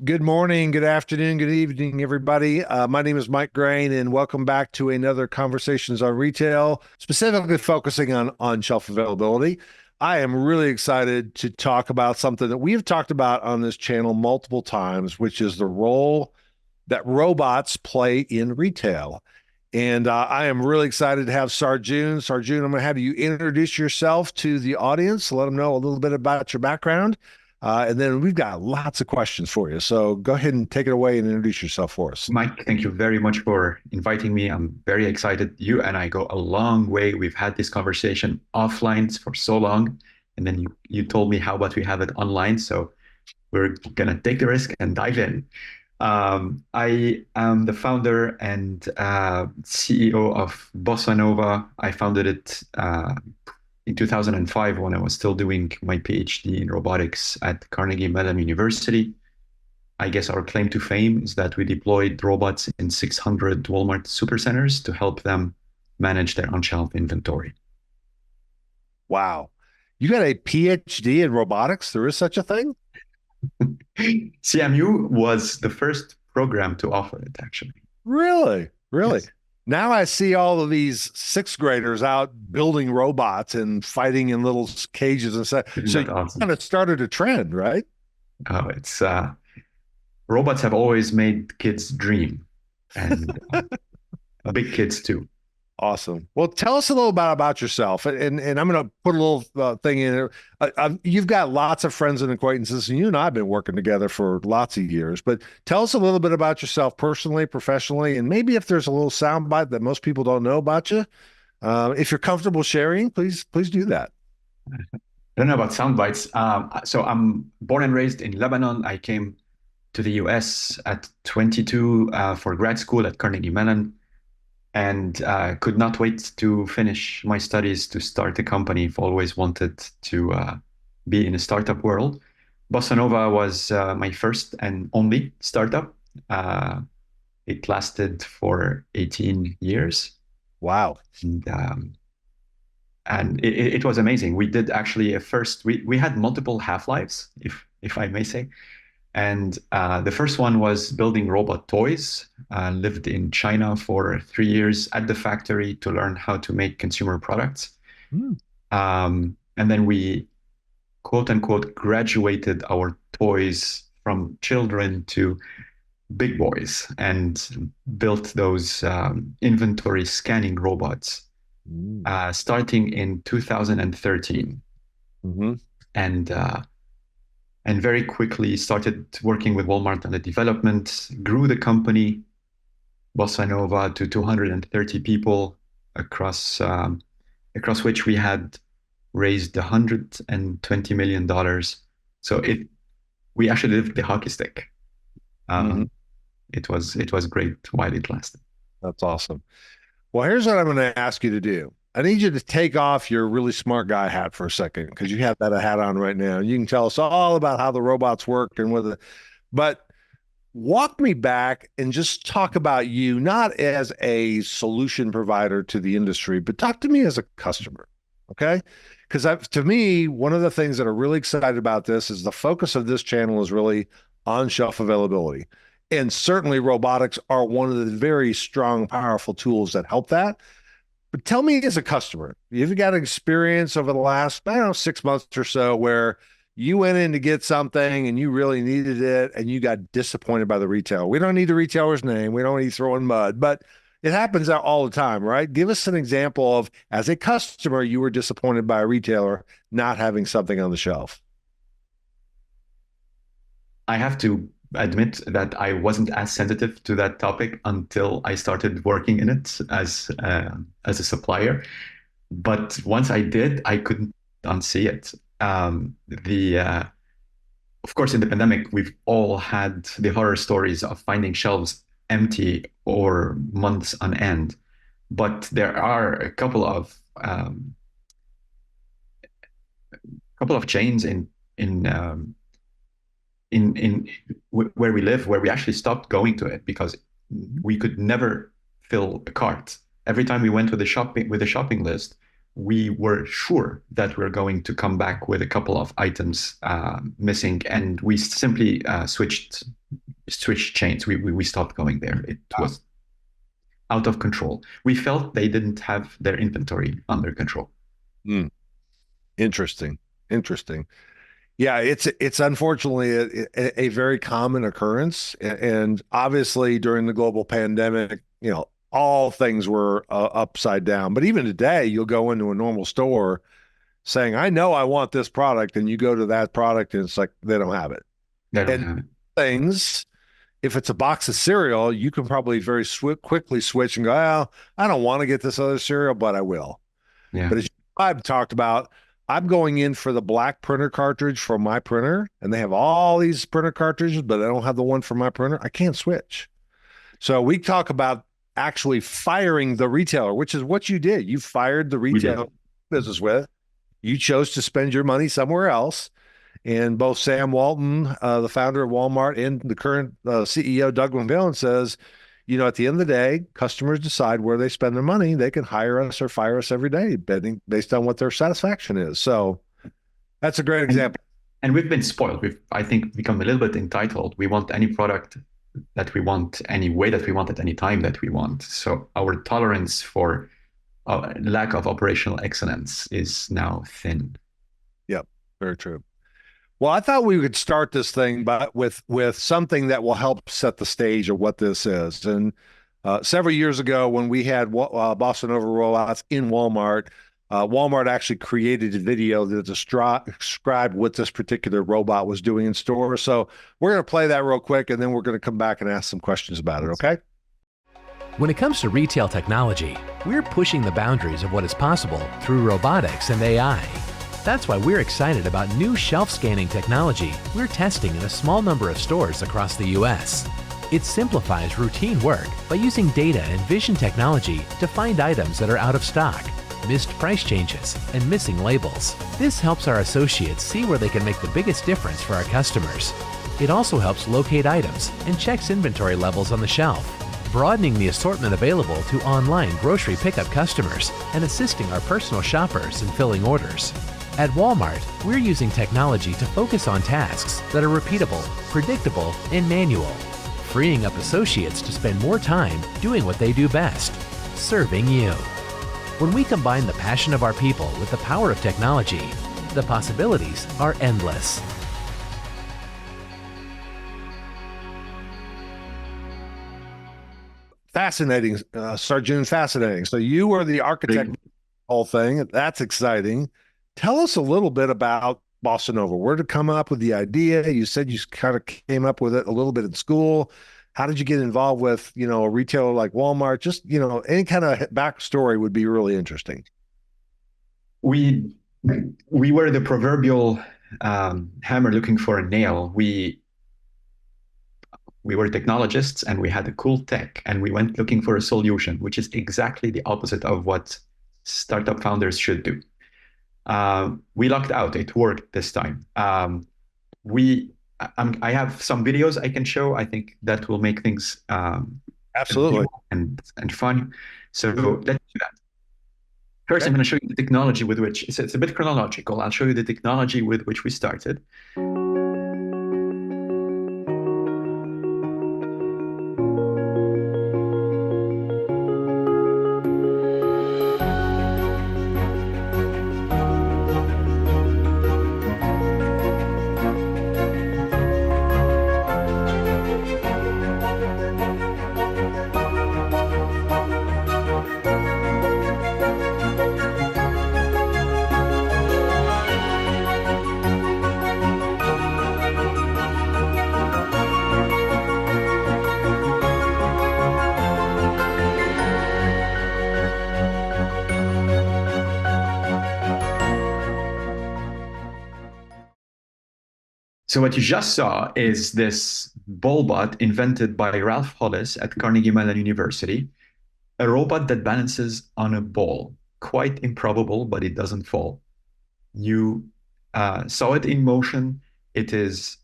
Good morning, good afternoon, good evening, everybody. My name is Mike Graen, and welcome back to another Conversations on Retail, specifically focusing on on-shelf availability. I am really excited to talk about something that we have talked about on this channel multiple times, which is the role that robots play in retail. And I am really excited to have Sarjoun. Sarjoun, I'm going to have you introduce yourself to the audience, let them know a little bit about your background. And then we've got lots of questions for you. So go ahead and take it away and introduce yourself for us. Mike, thank you very much for inviting me. I'm very excited. You and I go a long way. We've had this conversation offline for so long. And then you told me, how about we have it online? So we're going to take the risk and dive in. I am the founder and CEO of Bossa Nova. I founded it in 2005 when I was still doing my PhD in robotics at Carnegie Mellon University. I guess our claim to fame is that we deployed robots in 600 Walmart supercenters to help them manage their on-shelf inventory. Wow. You got a PhD in robotics? There is such a thing? CMU was the first program to offer it, actually. Really? Really? Yes. Now I see all of these sixth graders out building robots and fighting in little cages and stuff. So you Awesome. kind of started a trend, right? Oh, it's robots have always made kids dream, and big kids too. Awesome. Well, tell us a little about yourself, and I'm going to put a little thing in there. You've got lots of friends and acquaintances, and you and I have been working together for lots of years. But tell us a little bit about yourself personally, professionally, and maybe if there's a little soundbite that most people don't know about you. If you're comfortable sharing, please do that. I don't know about sound bites. So I'm born and raised in Lebanon. I came to the US at 22 for grad school at Carnegie Mellon, and could not wait to finish my studies to start a company. I've always wanted to be in a startup world. Bossa Nova was my first and only startup. It lasted for 18 years. Wow. And it was amazing. We did actually we had multiple half-lives, if I may say. And the first one was building robot toys. Lived in China for 3 years at the factory to learn how to make consumer products. And then we, quote unquote, graduated our toys from children to big boys and built those inventory scanning robots starting in 2013. Mm-hmm. And very quickly started working with Walmart on the development, grew the company, Bossa Nova, to 230 people across which we had raised $120 million. So we actually lived the hockey stick. It was great while it lasted. That's awesome. Well, here's what I'm going to ask you to do. I need you to take off your really smart guy hat for a second, because you have that hat on right now. You can tell us all about how the robots work and but walk me back and just talk about you, not as a solution provider to the industry, but talk to me as a customer. Okay. Because to me, one of the things that are really excited about this is the focus of this channel is really on shelf availability. And certainly robotics are one of the very strong, powerful tools that help that. But tell me as a customer, you've got experience over the last, 6 months or so where you went in to get something and you really needed it and you got disappointed by the retailer. We don't need the retailer's name. We don't need to throw in mud, but it happens all the time, right? Give us an example of, as a customer, you were disappointed by a retailer not having something on the shelf. I have to admit that I wasn't as sensitive to that topic until I started working in it as a supplier. But once I did, I couldn't unsee it. Of course, in the pandemic, we've all had the horror stories of finding shelves empty or months on end. But there are a couple of chains in where we live, where we actually stopped going to it because we could never fill a cart. Every time we went with a shopping list, we were sure that we're going to come back with a couple of items missing, and we simply switched chains. We stopped going there. It was out of control. We felt they didn't have their inventory under control. Interesting. Yeah, it's unfortunately a very common occurrence, and obviously during the global pandemic, all things were upside down. But even today, you'll go into a normal store saying, "I know I want this product," and you go to that product, and it's like they don't have it. They don't have it. Things, if it's a box of cereal, you can probably very quickly switch and go, "Oh, I don't want to get this other cereal, but I will." Yeah. But as I've talked about, I'm going in for the black printer cartridge for my printer, and they have all these printer cartridges, but I don't have the one for my printer. I can't switch. So we talk about actually firing the retailer, which is what you did. You fired the retailer business with. You chose to spend your money somewhere else. And both Sam Walton, the founder of Walmart, and the current CEO, Doug McMillon, says, at the end of the day, customers decide where they spend their money. They can hire us or fire us every day, based on what their satisfaction is. So that's a great example. And we've been spoiled. We've, I think, become a little bit entitled. We want any product that we want, any way that we want, at any time that we want. So our tolerance for lack of operational excellence is now thin. Yep, very true. Well, I thought we could start this thing with something that will help set the stage of what this is. And several years ago, when we had Bossa Nova rollouts in Walmart, Walmart actually created a video that described what this particular robot was doing in store. So we're going to play that real quick, and then we're going to come back and ask some questions about it, okay? When it comes to retail technology, we're pushing the boundaries of what is possible through robotics and AI. That's why we're excited about new shelf scanning technology we're testing in a small number of stores across the US. It simplifies routine work by using data and vision technology to find items that are out of stock, missed price changes, and missing labels. This helps our associates see where they can make the biggest difference for our customers. It also helps locate items and checks inventory levels on the shelf, broadening the assortment available to online grocery pickup customers and assisting our personal shoppers in filling orders. At Walmart, we're using technology to focus on tasks that are repeatable, predictable, and manual, freeing up associates to spend more time doing what they do best, serving you. When we combine the passion of our people with the power of technology, the possibilities are endless. Fascinating, Sarjoun, fascinating. So you were the architect of the whole thing. That's exciting. Tell us a little bit about Bossa Nova. Where did you come up with the idea? You said you kind of came up with it a little bit in school. How did you get involved with, a retailer like Walmart? Just, any kind of backstory would be really interesting. We were the proverbial hammer looking for a nail. We were technologists, and we had a cool tech, and we went looking for a solution, which is exactly the opposite of what startup founders should do. We lucked out. It worked this time. I have some videos I can show. I think that will make things absolutely and fun. So let's do that. First, I'm going to show you the technology with which it's a bit chronological. I'll show you the technology with which we started. So what you just saw is this ballbot invented by Ralph Hollis at Carnegie Mellon University, a robot that balances on a ball. Quite improbable, but it doesn't fall. You saw it in motion. It is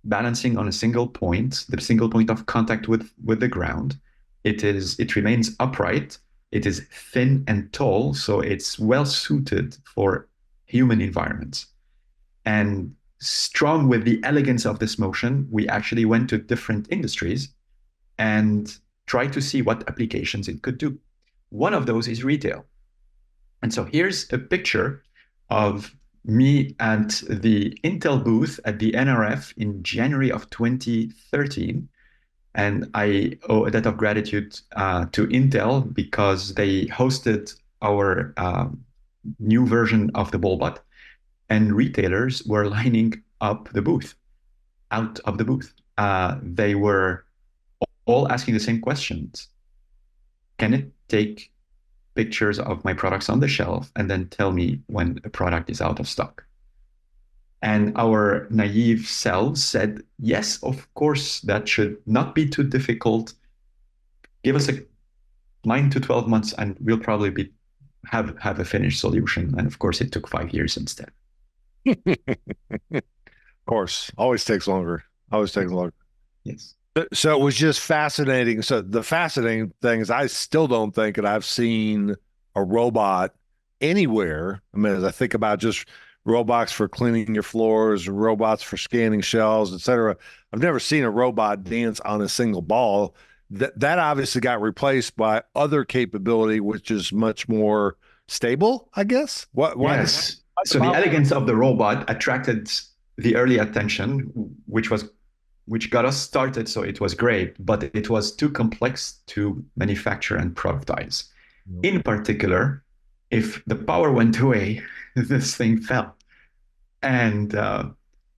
balancing on a single point, the single point of contact with the ground. It remains upright. It is thin and tall, so it's well suited for human environments. And strong with the elegance of this motion, we actually went to different industries and tried to see what applications it could do. One of those is retail. And so here's a picture of me at the Intel booth at the NRF in January of 2013. And I owe a debt of gratitude to Intel because they hosted our new version of the Ballbot, and retailers were lining up the booth, out of the booth. They were all asking the same questions. Can it take pictures of my products on the shelf and then tell me when a product is out of stock? And our naive selves said, yes, of course, that should not be too difficult. Give us 9 to 12 months and we'll probably have a finished solution. And of course, it took 5 years instead. Of course, always takes longer. Always takes longer. Yes. So it was just fascinating. So the fascinating thing is I still don't think that I've seen a robot anywhere. I mean, as I think about just robots for cleaning your floors, robots for scanning shelves, et cetera, I've never seen a robot dance on a single ball. That obviously got replaced by other capability, which is much more stable, I guess. Yes. So the elegance of the robot attracted the early attention, which got us started. So it was great, but it was too complex to manufacture and productize. In particular, if the power went away, this thing fell. And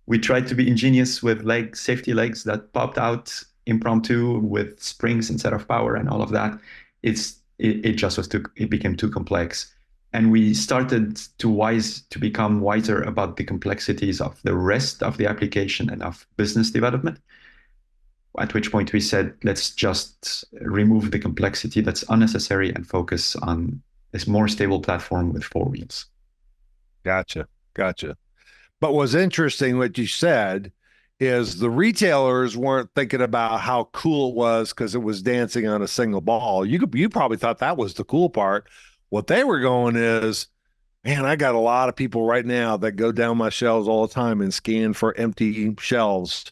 we tried to be ingenious with safety legs that popped out impromptu with springs instead of power and all of that. It became too complex. And we started to become wiser about the complexities of the rest of the application and of business development. At which point we said, let's just remove the complexity that's unnecessary and focus on this more stable platform with 4 wheels. Gotcha. But what's interesting, what you said, is the retailers weren't thinking about how cool it was because it was dancing on a single ball. You probably thought that was the cool part. What they were going is, man, I got a lot of people right now that go down my shelves all the time and scan for empty shelves.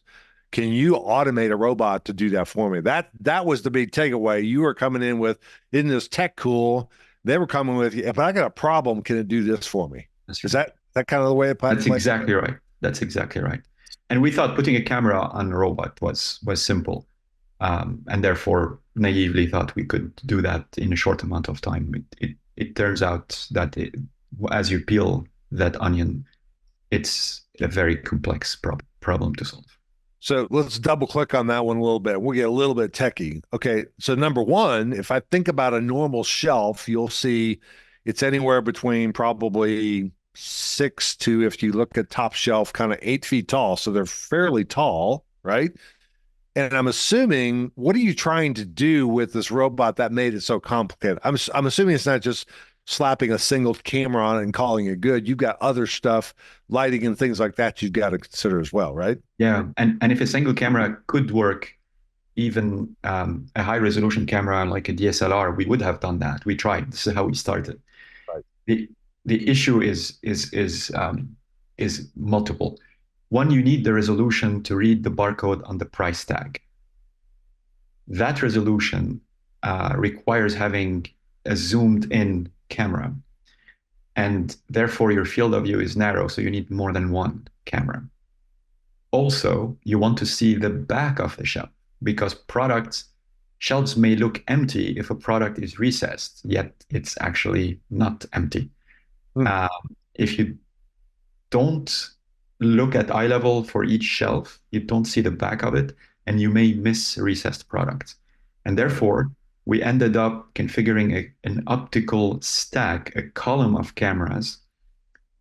Can you automate a robot to do that for me? That was the big takeaway. You were coming in with, isn't this tech cool? They were coming with, if I got a problem, can it do this for me? That's right. Is that kind of the way it plays? That's exactly right. That's exactly right. And we thought putting a camera on a robot was simple. And therefore naively thought we could do that in a short amount of time. It turns out that as you peel that onion, it's a very complex problem to solve. So let's double click on that one a little bit. We'll get a little bit techie. Okay. So number one, if I think about a normal shelf, you'll see it's anywhere between probably 6 to, if you look at top shelf, kind of 8 feet tall. So they're fairly tall, right? And I'm assuming, what are you trying to do with this robot that made it so complicated? I'm assuming it's not just slapping a single camera on it and calling it good. You've got other stuff, lighting and things like that you've got to consider as well, right? Yeah, and if a single camera could work, even a high resolution camera like a DSLR, we would have done that. We tried. This is how we started. Right. The issue is multiple. One, you need the resolution to read the barcode on the price tag. That resolution requires having a zoomed in camera. And therefore your field of view is narrow, so you need more than one camera. Also, you want to see the back of the shelf because shelves may look empty if a product is recessed, yet it's actually not empty. If you don't look at eye level for each shelf, you don't see the back of it, and you may miss recessed products. And therefore, we ended up configuring an optical stack, a column of cameras,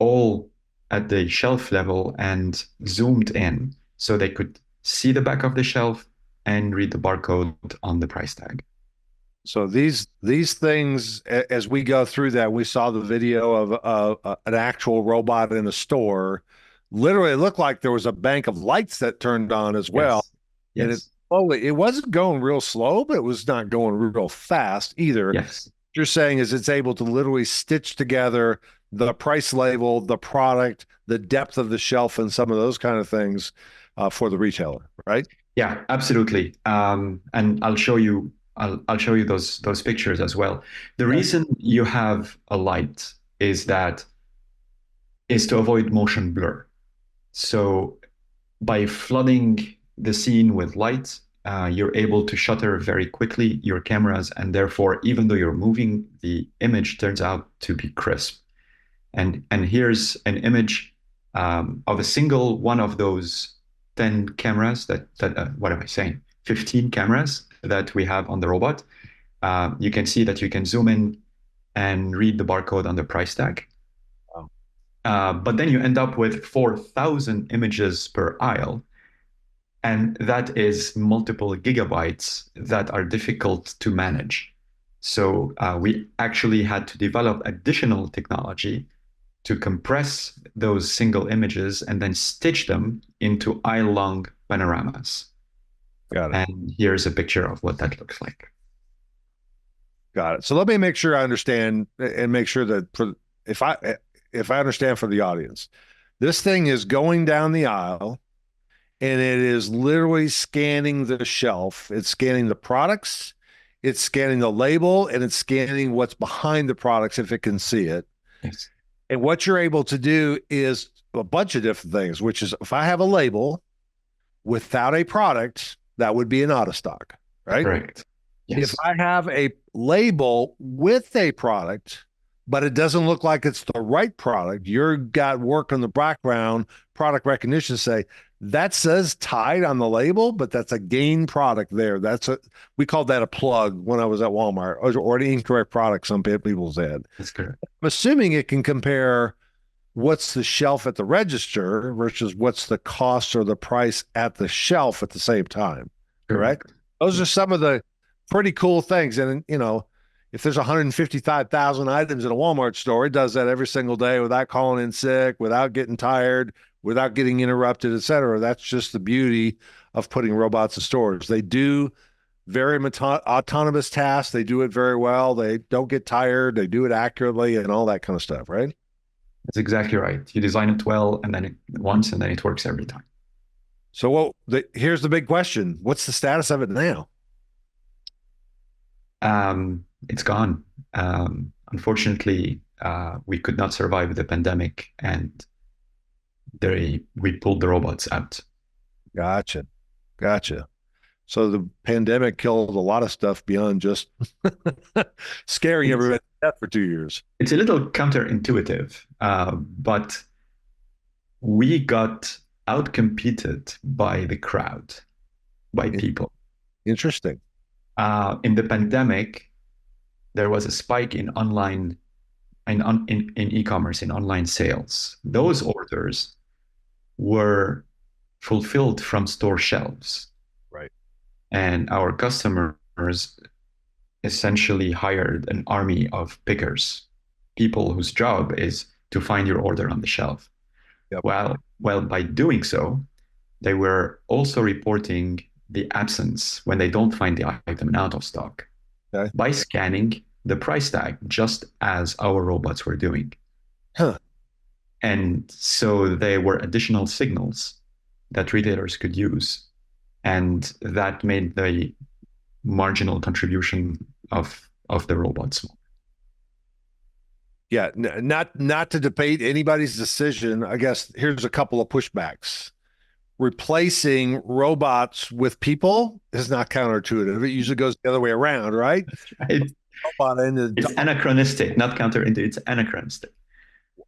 all at the shelf level and zoomed in so they could see the back of the shelf and read the barcode on the price tag. So these things, as we go through that, we saw the video of an actual robot in a store. Literally, it looked like there was a bank of lights that turned on as well. Yes. And it wasn't going real slow, but it was not going real fast either. Yes. you're saying is it's able to literally stitch together the price label, the product, the depth of the shelf, and some of those kind of things for the retailer, right? Yeah, absolutely. And I'll show you. I'll show you those pictures as well. The reason you have a light is to avoid motion blur. So by flooding the scene with light, you're able to shutter very quickly your cameras, and therefore, even though you're moving, the image turns out to be crisp. And here's an image of a single one of those 10 cameras that what am I saying? 15 cameras that we have on the robot. You can see that you can zoom in and read the barcode on the price tag. But then you end up with 4,000 images per aisle. And that is multiple gigabytes that are difficult to manage. So we actually had to develop additional technology to compress those single images and then stitch them into aisle-long panoramas. Got it. And here's a picture of what that looks like. Got it. So let me make sure I understand and make sure that if I understand for the audience, this thing is going down the aisle and it is literally scanning the shelf. It's scanning the products, it's scanning the label, and it's scanning what's behind the products if it can see it. Yes. And what you're able to do is a bunch of different things, which is if I have a label without a product, that would be an out of stock, right? Correct. Yes. If I have a label with a product, but it doesn't look like it's the right product, you've got work in the background, product recognition say, that says Tide on the label, but that's a gain product there. We called that a plug when I was at Walmart, or an incorrect product, some people said. That's correct. I'm assuming it can compare what's the shelf at the register versus what's the cost or the price at the shelf at the same time, correct? Those are some of the pretty cool things. And, if there's 155,000 items in a Walmart store, it does that every single day without calling in sick, without getting tired, without getting interrupted, et cetera. That's just the beauty of putting robots in stores. They do very autonomous tasks. They do it very well. They don't get tired. They do it accurately and all that kind of stuff, right? That's exactly right. You design it well, and then once, and then it works every time. So here's the big question. What's the status of it now? It's gone. Unfortunately, we could not survive the pandemic, and we pulled the robots out. Gotcha. So the pandemic killed a lot of stuff beyond just scaring everybody to death for 2 years. It's a little counterintuitive, but we got outcompeted by the crowd, by people. Interesting. In the pandemic, there was a spike in online, in e-commerce, in online sales. Those orders were fulfilled from store shelves. Right. And our customers essentially hired an army of pickers, people whose job is to find your order on the shelf. Yep. Well, by doing so, they were also reporting the absence when they don't find the item and out of stock, okay, by scanning the price tag, just as our robots were doing. Huh. And so there were additional signals that retailers could use, and that made the marginal contribution of the robots small. Yeah, not to debate anybody's decision. I guess here's a couple of pushbacks. Replacing robots with people is not counterintuitive. It usually goes the other way around, right? It's anachronistic, not counterintuitive. It's anachronistic.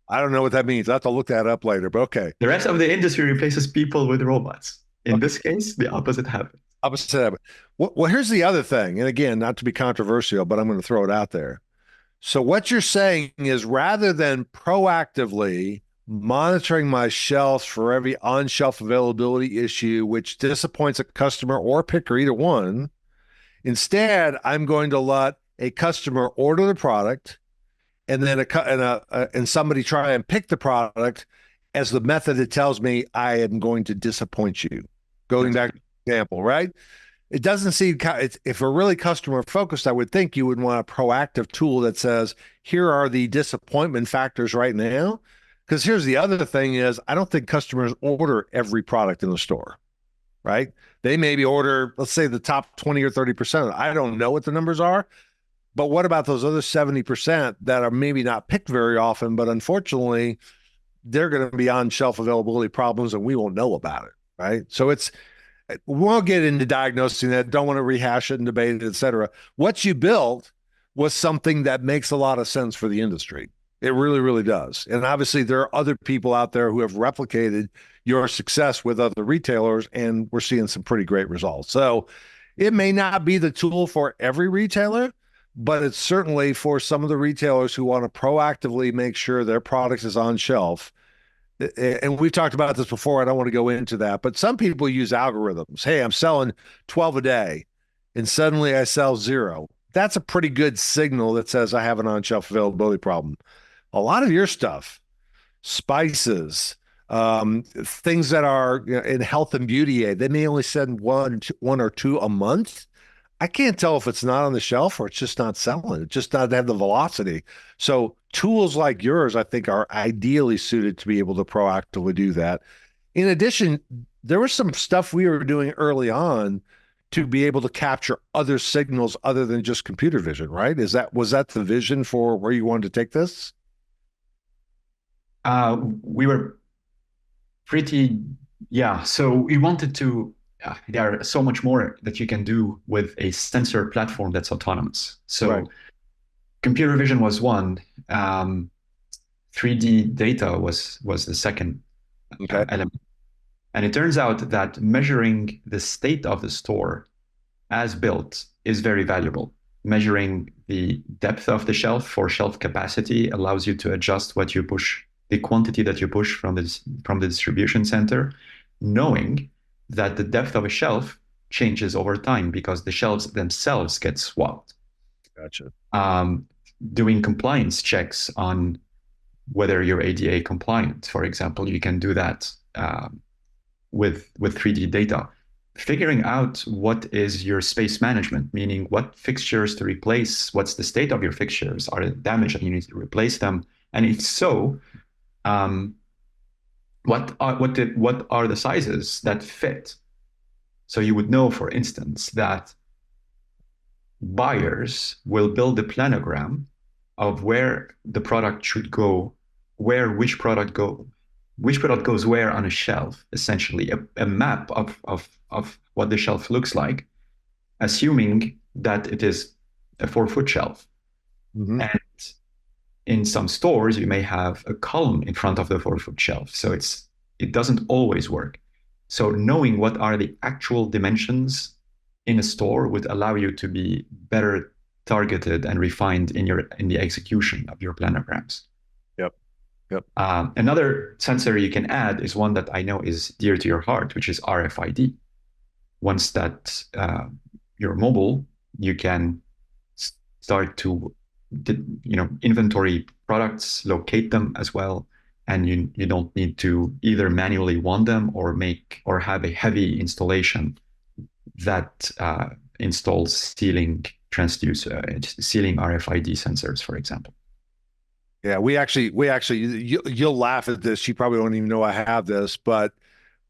I don't know what that means. I have to look that up later, but okay. The rest of the industry replaces people with robots. In this case, the opposite happens. Well, here's the other thing. And again, not to be controversial, but I'm going to throw it out there. So what you're saying is rather than proactively monitoring my shelves for every on-shelf availability issue, which disappoints a customer or picker, either one, instead, I'm going to let a customer order the product and then and somebody try and pick the product as the method that tells me I am going to disappoint you. Going back to the example, right? it doesn't seem, if we're really customer focused, I would think you would want a proactive tool that says, here are the disappointment factors right now. Because here's the other thing is, I don't think customers order every product in the store, right? They maybe order, let's say the top 20 or 30%. I don't know what the numbers are, but what about those other 70% that are maybe not picked very often, but unfortunately, they're going to be on shelf availability problems and we won't know about it, right? So we won't get into diagnosing that, don't want to rehash it and debate it, et cetera. What you built was something that makes a lot of sense for the industry. It really, really does. And obviously, there are other people out there who have replicated your success with other retailers, and we're seeing some pretty great results. So it may not be the tool for every retailer, but it's certainly for some of the retailers who want to proactively make sure their product is on shelf. And we've talked about this before. I don't want to go into that, but some people use algorithms. Hey, I'm selling 12 a day, and suddenly I sell 0. That's a pretty good signal that says I have an on-shelf availability problem. A lot of your stuff, spices, things that are in health and beauty aid, they may only send one or two a month. I can't tell if it's not on the shelf or it's just not selling. It's just not have the velocity. So tools like yours, I think, are ideally suited to be able to proactively do that. In addition, there was some stuff we were doing early on to be able to capture other signals other than just computer vision, right? Was that the vision for where you wanted to take this? We were so we wanted to, there are so much more that you can do with a sensor platform that's autonomous. So right. Computer vision was one, 3D data was the second element. And it turns out that measuring the state of the store as built is very valuable. Measuring the depth of the shelf for shelf capacity allows you to adjust what you push, the quantity that you push from the distribution center, knowing that the depth of a shelf changes over time because the shelves themselves get swapped. Gotcha. Doing compliance checks on whether you're ADA compliant, for example, you can do that with 3D data. Figuring out what is your space management, meaning what fixtures to replace, what's the state of your fixtures, are they damaged and you need to replace them, and if so, what are the sizes that fit? So you would know, for instance, that buyers will build a planogram of where the product should go, which product goes where on a shelf, essentially a map of what the shelf looks like, assuming that it is a 4-foot shelf. Mm-hmm. And in some stores, you may have a column in front of the 4-foot shelf. So it doesn't always work. So knowing what are the actual dimensions in a store would allow you to be better targeted and refined in the execution of your planograms. Yep. Another sensor you can add is one that I know is dear to your heart, which is RFID. Once that you're mobile, you can start to inventory products, locate them as well, and you don't need to either manually wand them or have a heavy installation that installs ceiling RFID sensors, for example. Yeah, we actually, you'll laugh at this. You probably don't even know I have this, but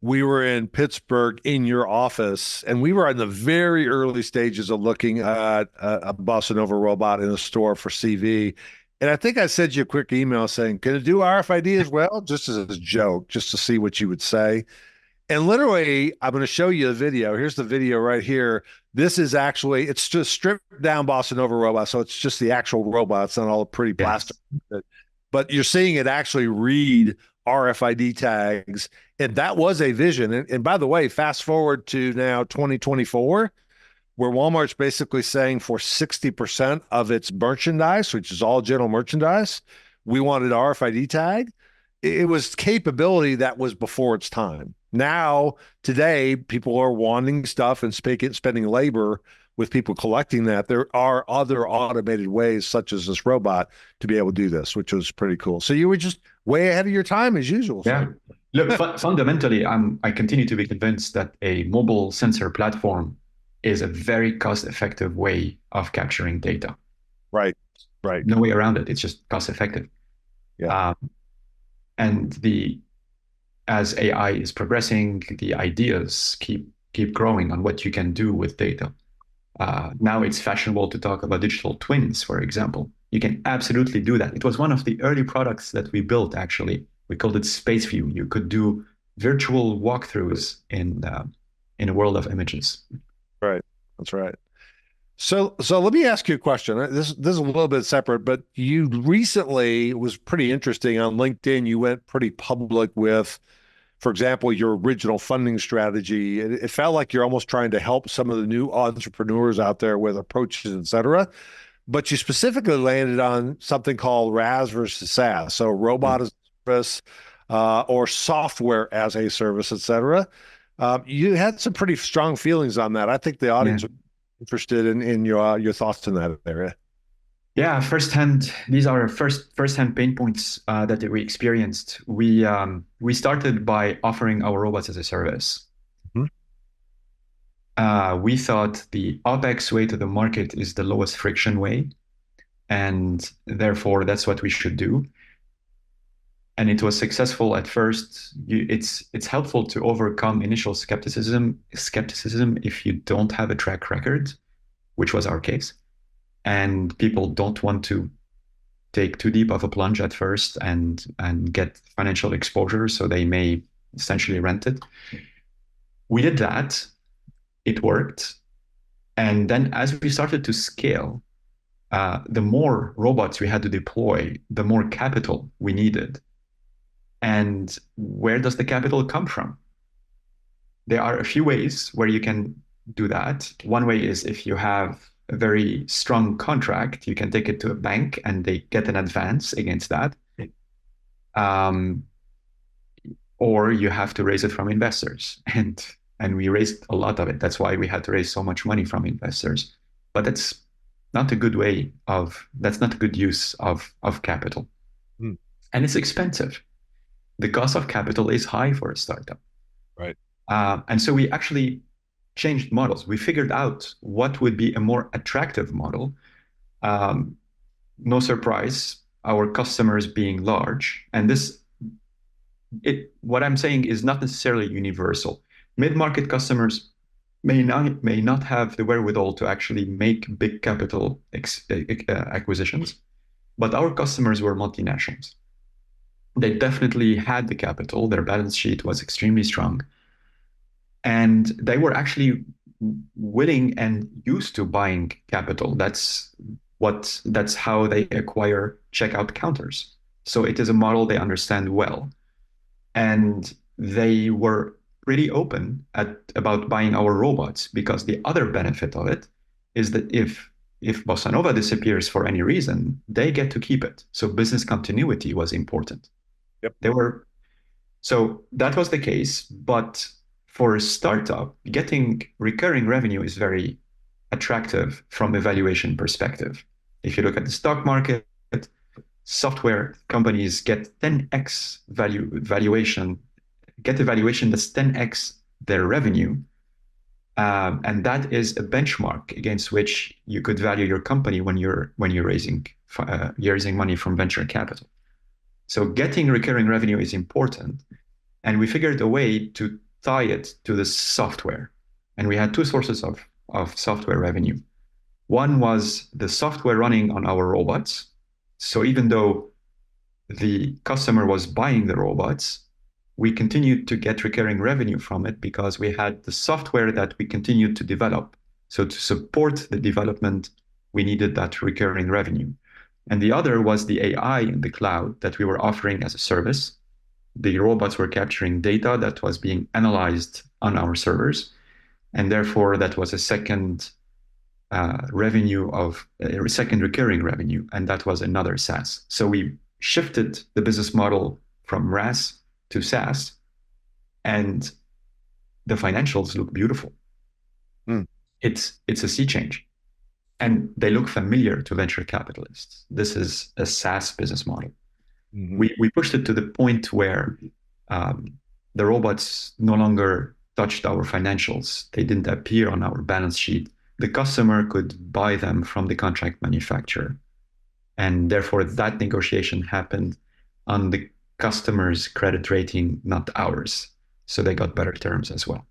we were in Pittsburgh in your office, and we were in the very early stages of looking at a Bossa Nova robot in a store for CV. And I think I sent you a quick email saying, can it do RFID as well? Just as a joke, just to see what you would say. And literally, I'm going to show you a video. Here's the video right here. This is actually, it's just stripped down Bossa Nova robot. So it's just the actual robot. It's not all the pretty plastic. Yes. But you're seeing it actually read RFID tags. And that was a vision. And by the way, fast forward to now 2024, where Walmart's basically saying for 60% of its merchandise, which is all general merchandise, we wanted RFID tag. It was capability that was before its time. Now, today, people are wanting stuff and spending labor with people collecting that. There are other automated ways, such as this robot, to be able to do this, which was pretty cool. So you were just way ahead of your time as usual. Yeah. Look, fundamentally, I continue to be convinced that a mobile sensor platform is a very cost-effective way of capturing data. Right. Right. No way around it. It's just cost-effective. Yeah. And as AI is progressing, the ideas keep growing on what you can do with data. Now it's fashionable to talk about digital twins, for example. You can absolutely do that. It was one of the early products that we built, actually. We called it Space View. You could do virtual walkthroughs in a world of images. Right. That's right. So let me ask you a question. This is a little bit separate, but you recently, it was pretty interesting on LinkedIn. You went pretty public with, for example, your original funding strategy. It felt like you're almost trying to help some of the new entrepreneurs out there with approaches, et cetera. But you specifically landed on something called RAS versus SaaS, so robot as a service or software as a service, et cetera. You had some pretty strong feelings on that. I think the audience would be interested in your thoughts in that area. Yeah, firsthand. These are firsthand pain points that we experienced. We started by offering our robots as a service. We thought the OpEx way to the market is the lowest friction way, and therefore that's what we should do. And it was successful at first. It's helpful to overcome initial skepticism if you don't have a track record, which was our case. And people don't want to take too deep of a plunge at first and get financial exposure, so they may essentially rent it. We did that. It worked. And then as we started to scale, the more robots we had to deploy, the more capital we needed. And where does the capital come from? There are a few ways where you can do that. One way is if you have a very strong contract, you can take it to a bank and they get an advance against that. Or you have to raise it from investors. And we raised a lot of it. That's why we had to raise so much money from investors. But that's not a good use of capital. And it's expensive. The cost of capital is high for a startup. Right. And so we actually changed models. We figured out what would be a more attractive model. No surprise, our customers being large. And what I'm saying is not necessarily universal. Mid-market customers may not have the wherewithal to actually make big capital acquisitions, but our customers were multinationals. They definitely had the capital. Their balance sheet was extremely strong. And they were actually willing and used to buying capital. That's how they acquire checkout counters. So it is a model they understand well. And they were pretty open about buying our robots, because the other benefit of it is that if Bossa Nova disappears for any reason, they get to keep it. So business continuity was important. Yep. So that was the case, but for a startup, getting recurring revenue is very attractive from a valuation perspective. If you look at the stock market, software companies get 10x valuation, get a valuation that's 10x their revenue. And that is a benchmark against which you could value your company when you're raising money from venture capital. So getting recurring revenue is important. And we figured a way to tie it to the software. And we had two sources of software revenue. One was the software running on our robots. So even though the customer was buying the robots, we continued to get recurring revenue from it because we had the software that we continued to develop. So to support the development, we needed that recurring revenue. And the other was the AI in the cloud that we were offering as a service. The robots were capturing data that was being analyzed on our servers. And therefore, that was a second recurring revenue. And that was another SaaS. So we shifted the business model from RAS to SaaS, and the financials look beautiful. It's a sea change. And they look familiar to venture capitalists. This is a SaaS business model. We pushed it to the point where the robots no longer touched our financials. They didn't appear on our balance sheet. The customer could buy them from the contract manufacturer. And therefore, that negotiation happened on the customer's credit rating, not ours. So they got better terms as well.